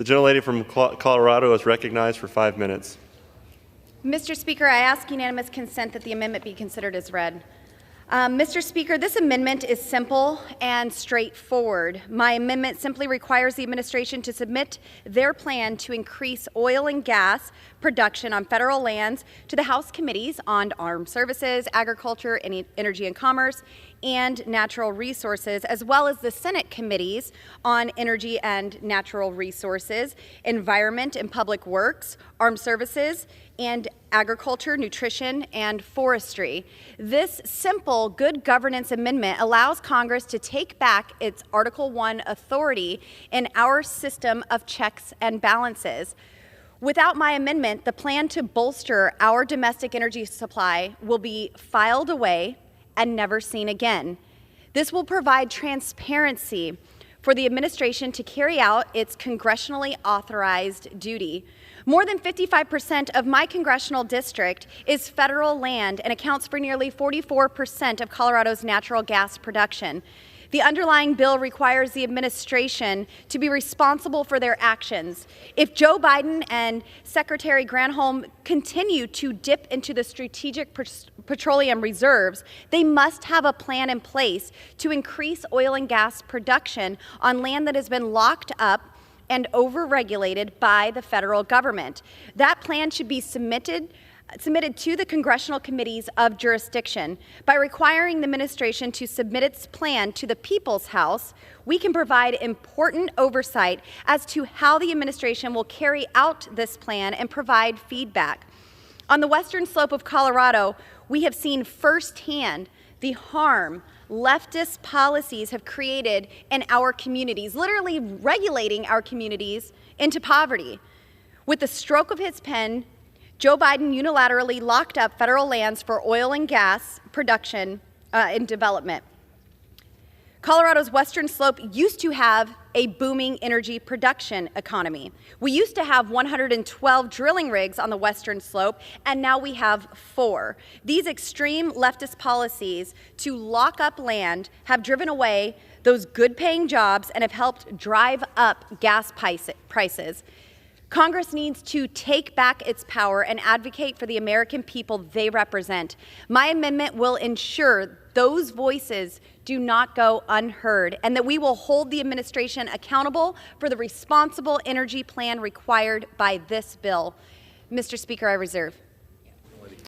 The gentlelady from Colorado is recognized for 5 minutes. Mr. Speaker, I ask unanimous consent that the amendment be considered as read. Mr. Speaker, this amendment is simple and straightforward. My amendment simply requires the administration to submit their plan to increase oil and gas production on federal lands to the House committees on Armed Services, Agriculture, Energy and Commerce, and Natural Resources, as well as the Senate committees on Energy and Natural Resources, Environment and Public Works, Armed Services, and Agriculture, Nutrition, and Forestry. This simple good governance amendment allows Congress to take back its Article I authority in our system of checks and balances. Without my amendment, the plan to bolster our domestic energy supply will be filed away and never seen again. This will provide transparency for the administration to carry out its congressionally authorized duty. More than 55% of my congressional district is federal land and accounts for nearly 44% of Colorado's natural gas production. The underlying bill requires the administration to be responsible for their actions. If Joe Biden and Secretary Granholm continue to dip into the strategic petroleum reserves, they must have a plan in place to increase oil and gas production on land that has been locked up and overregulated by the federal government. That plan should be submitted to the congressional committees of jurisdiction. By requiring the administration to submit its plan to the People's House, we can provide important oversight as to how the administration will carry out this plan and provide feedback. On the western slope of Colorado, we have seen firsthand the harm leftist policies have created in our communities, literally regulating our communities into poverty. With the stroke of his pen, Joe Biden unilaterally locked up federal lands for oil and gas production and development. Colorado's western slope used to have a booming energy production economy. We used to have 112 drilling rigs on the western slope, and now we have 4. These extreme leftist policies to lock up land have driven away those good-paying jobs and have helped drive up gas prices. Congress needs to take back its power and advocate for the American people they represent. My amendment will ensure those voices do not go unheard and that we will hold the administration accountable for the responsible energy plan required by this bill. Mr. Speaker, I reserve.